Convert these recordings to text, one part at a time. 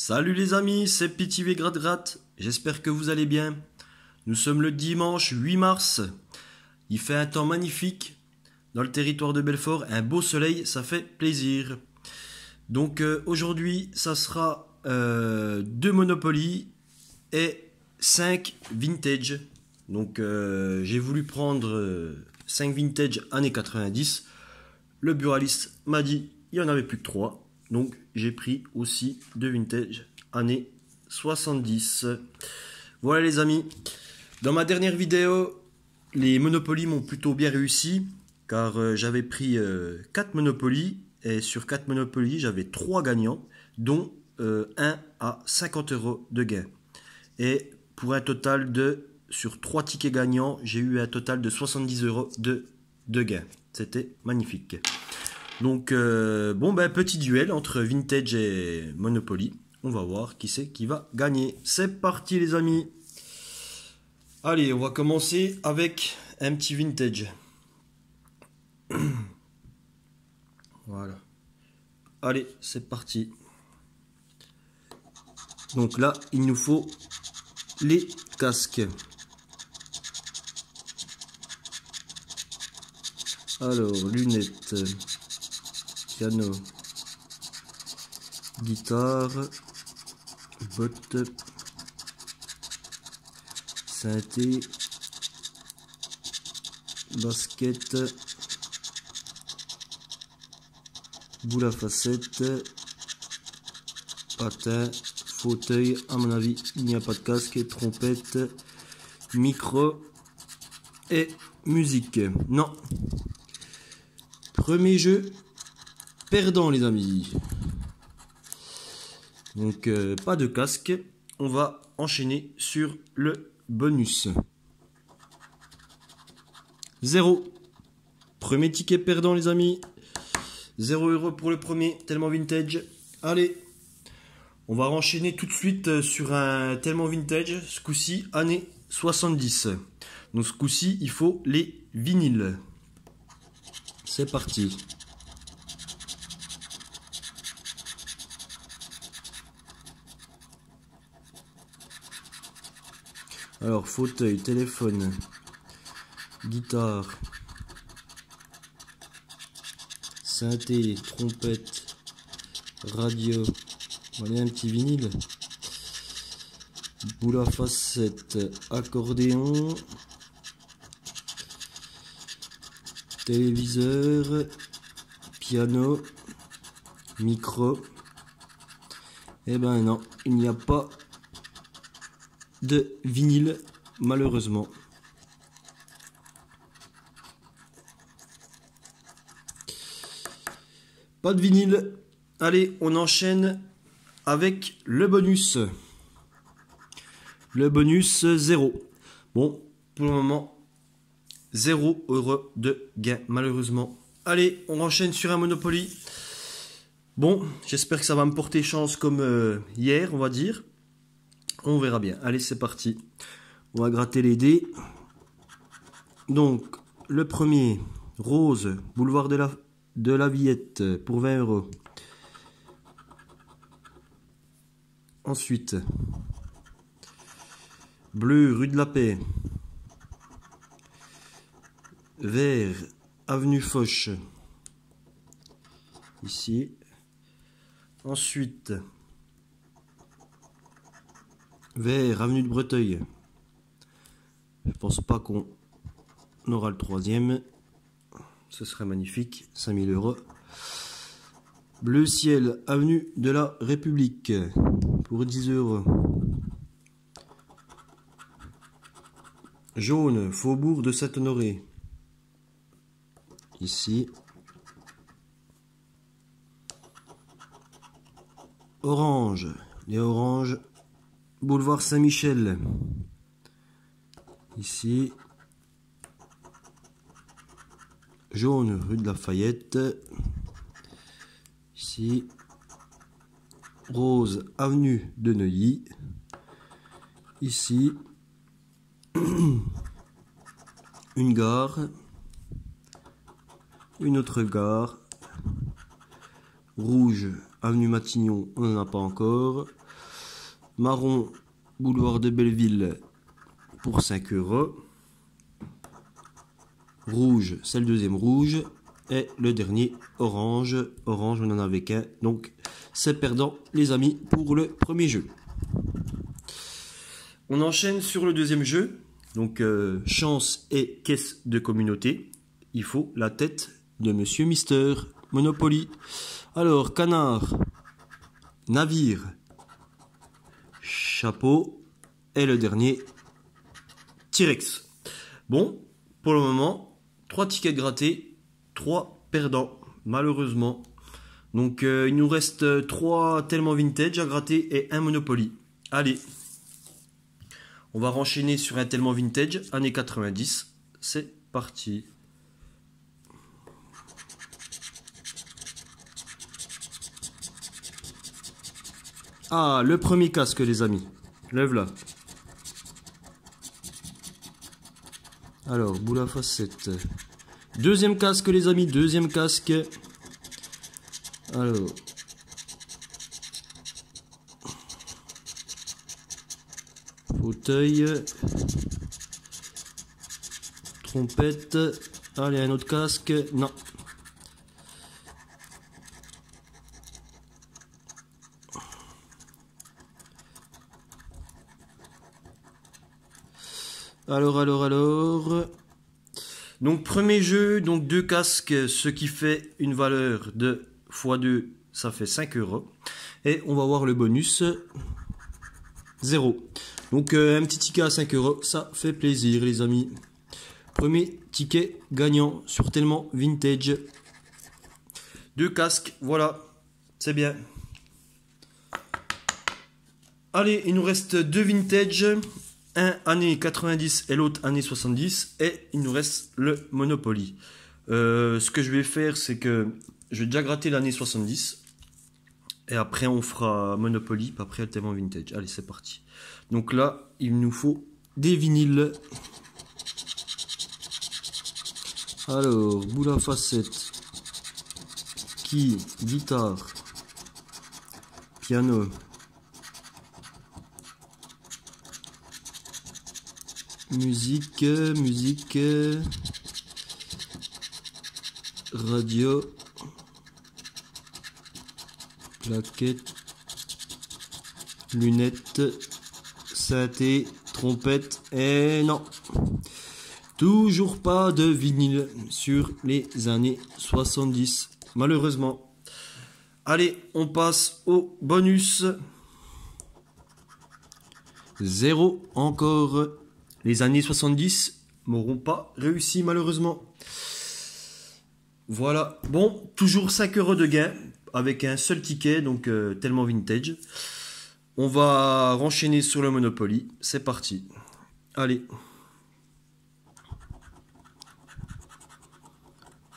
Salut les amis, c'est Pitivé Gratte, j'espère que vous allez bien. Nous sommes le dimanche 8 mars, il fait un temps magnifique dans le territoire de Belfort, un beau soleil, ça fait plaisir. Donc aujourd'hui, ça sera 2 Monopoly et 5 Vintage. Donc j'ai voulu prendre 5 Vintage années 90. Le buraliste m'a dit il n'y en avait plus que 3. Donc j'ai pris aussi 2 Vintage années 70. Voilà les amis. Dans ma dernière vidéo, les Monopoly m'ont plutôt bien réussi. Car j'avais pris 4 Monopoly. Et sur 4 Monopoly, j'avais 3 gagnants. Dont 1 à 50 € de gain. Et pour un total de... Sur 3 tickets gagnants, j'ai eu un total de 70 € de gain. C'était magnifique. Donc, petit duel entre Vintage et Monopoly. On va voir qui c'est qui va gagner. C'est parti les amis. Allez, on va commencer avec un petit Vintage. Voilà. Allez, c'est parti. Donc là, il nous faut les casques. Alors, lunettes, piano, guitare, bottes, synthé, basket, boule à facettes, patin, fauteuil. À mon avis, il n'y a pas de casque, trompette, micro et musique. Non. Premier jeu perdant les amis. Donc pas de casque. On va enchaîner sur le bonus. 0. Premier ticket perdant les amis. 0 € pour le premier, tellement vintage. Allez, on va enchaîner tout de suite sur un tellement vintage. Ce coup-ci, année 70. Donc ce coup-ci, il faut les vinyles. C'est parti. Alors, fauteuil, téléphone, guitare, synthé, trompette, radio. On va aller un petit vinyle. Boule à facettes, accordéon, téléviseur, piano, micro. Eh ben non, il n'y a pas de vinyle malheureusement. Pas de vinyle. Allez, on enchaîne avec le bonus. Le bonus 0. Bon, pour le moment, 0 € de gain, malheureusement. Allez, on enchaîne sur un Monopoly. Bon, j'espère que ça va me porter chance comme hier, on va dire. On verra bien. Allez, c'est parti. On va gratter les dés. Donc, le premier, rose, boulevard de la Villette, pour 20 €. Ensuite, bleu, rue de la Paix. Vert, avenue Foch. Ici. Ensuite, vert, avenue de Breteuil. Je pense pas qu'on aura le troisième. Ce serait magnifique. 5000 €. Bleu ciel, avenue de la République. Pour 10 €. Jaune, faubourg de Saint-Honoré. Ici. Orange, les oranges, boulevard Saint-Michel. Ici. Jaune, rue de Lafayette. Ici. Rose, avenue de Neuilly. Ici. Une gare. Une autre gare. Rouge, avenue Matignon, on n'en a pas encore. Marron, boulevard de Belleville pour 5 €. Rouge, c'est le deuxième rouge. Et le dernier, orange. Orange, on n'en avait qu'un. Donc, c'est perdant, les amis, pour le premier jeu. On enchaîne sur le deuxième jeu. Donc, chance et caisse de communauté. Il faut la tête de Monsieur Mister. Monopoly. Alors, canard, navire, chapeau. Et le dernier, T-Rex. Bon, pour le moment, 3 tickets grattés, 3 perdants, malheureusement. Donc, il nous reste 3 tellement vintage à gratter et un Monopoly. Allez, on va renchaîner sur un tellement vintage, années 90. C'est parti. Ah, le premier casque, les amis. Lève là. Alors, boule à facette. Deuxième casque, les amis. Deuxième casque. Alors. Fauteuil. Trompette. Allez, un autre casque. Non. Alors. Donc, premier jeu, donc 2 casques, ce qui fait une valeur de x2, ça fait 5 €. Et on va voir le bonus, 0. Donc, un petit ticket à 5 €, ça fait plaisir, les amis. Premier ticket gagnant sur tellement vintage. 2 casques, voilà, c'est bien. Allez, il nous reste 2 vintage. Un année 90 et l'autre année 70. Et il nous reste le Monopoly. Ce que je vais faire, c'est que je vais déjà gratter l'année 70. Et après, on fera Monopoly. Puis après, le tellement vintage. Allez, c'est parti. Donc là, il nous faut des vinyles. Alors, boule à facette. Qui, guitare, piano. Musique, radio, plaquette, lunettes, synthé, trompette, et non, toujours pas de vinyle sur les années 70, malheureusement. Allez, on passe au bonus. 0 encore. Les années 70 m'auront pas réussi malheureusement. Voilà. Bon, toujours 5 € de gain avec un seul ticket, donc tellement vintage. On va renchaîner sur le Monopoly. C'est parti. Allez.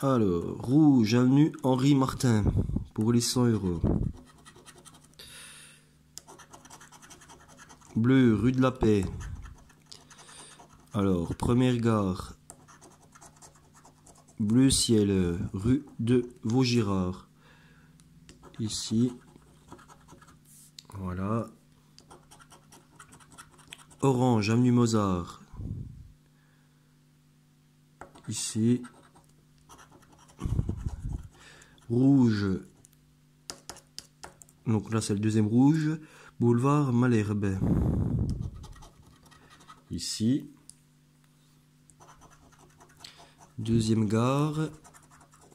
Alors, rouge, avenue Henri Martin pour les 100 €. Bleu, rue de la Paix. Alors, première gare, bleu ciel, rue de Vaugirard. Ici. Voilà. Orange, avenue Mozart. Ici. Rouge. Donc là, c'est le deuxième rouge. Boulevard Malherbe. Ici. Deuxième gare,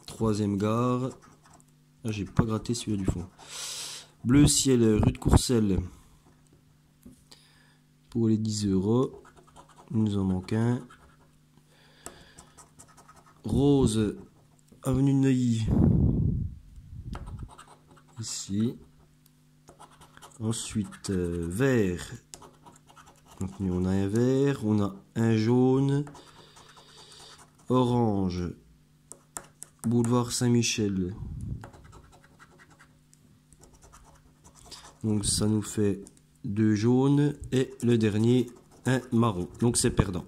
troisième gare. Ah, j'ai pas gratté celui-là du fond. Bleu ciel, rue de Courcelles. Pour les 10 €. Il nous en manque un. Rose, avenue de Neuilly. Ici. Ensuite, vert. Donc, on a un vert, on a un jaune. Orange, boulevard Saint-Michel. Donc ça nous fait 2 jaunes et le dernier un marron. Donc c'est perdant.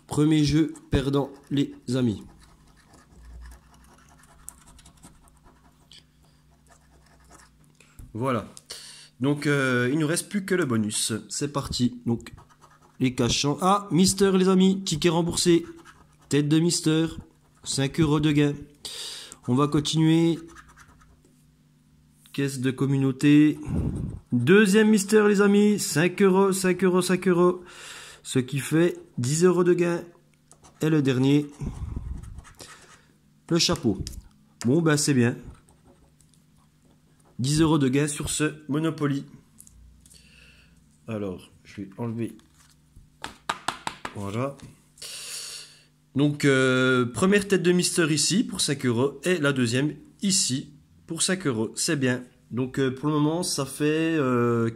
Premier jeu perdant, les amis. Voilà. Donc il nous reste plus que le bonus. C'est parti. Donc les cachants. Ah, Mister les amis, ticket remboursé. Tête de Mister. 5 € de gain. On va continuer. Caisse de communauté. Deuxième Mister les amis. 5 €, 5 €, 5 €. Ce qui fait 10 € de gain. Et le dernier. Le chapeau. Bon ben c'est bien. 10 € de gain sur ce Monopoly. Alors, je vais enlever. Voilà. Donc, première tête de Mister ici pour 5 € et la deuxième ici pour 5 €. C'est bien. Donc, pour le moment, ça fait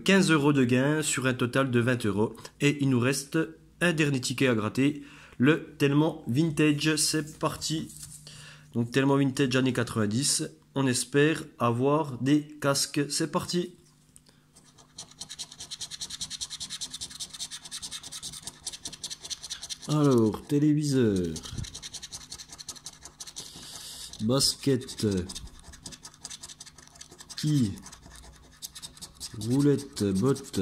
15 € de gain sur un total de 20 €. Et il nous reste un dernier ticket à gratter. Le Tellement Vintage. C'est parti. Donc, Tellement Vintage années 90. On espère avoir des casques. C'est parti. Alors, téléviseur, basket, quille, roulette, botte,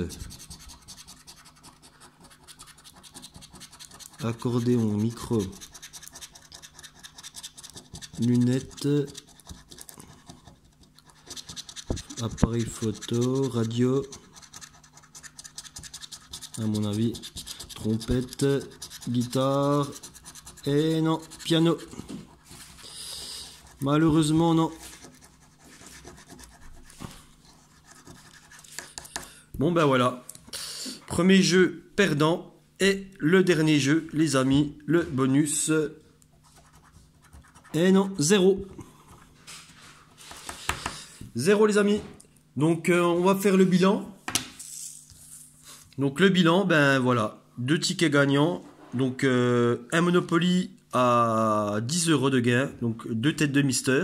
accordéon, micro, lunettes, appareil photo, radio, à mon avis, trompette, guitare, et non, piano. Malheureusement, non. Bon ben voilà. Premier jeu perdant. Et le dernier jeu, les amis, le bonus. Et non, 0. 0 les amis. Donc on va faire le bilan. Donc le bilan, ben voilà. 2 tickets gagnants. Donc un Monopoly à 10 € de gain. Donc 2 têtes de Mister.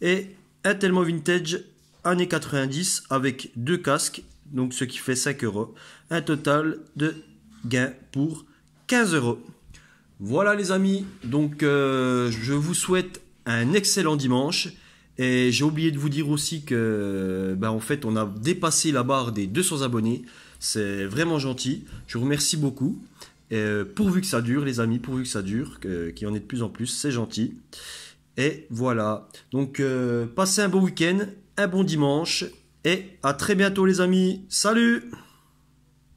Et un Tellement Vintage années 90 avec 2 casques. Donc ce qui fait 5 €. Un total de gain pour 15 €. Voilà les amis. Donc je vous souhaite un excellent dimanche. Et j'ai oublié de vous dire aussi que en fait on a dépassé la barre des 200 abonnés. C'est vraiment gentil. Je vous remercie beaucoup. Et pourvu que ça dure les amis, pourvu que ça dure, qu'il y en ait de plus en plus, c'est gentil. Et voilà. Donc passez un bon week-end, un bon dimanche. Et à très bientôt les amis. Salut!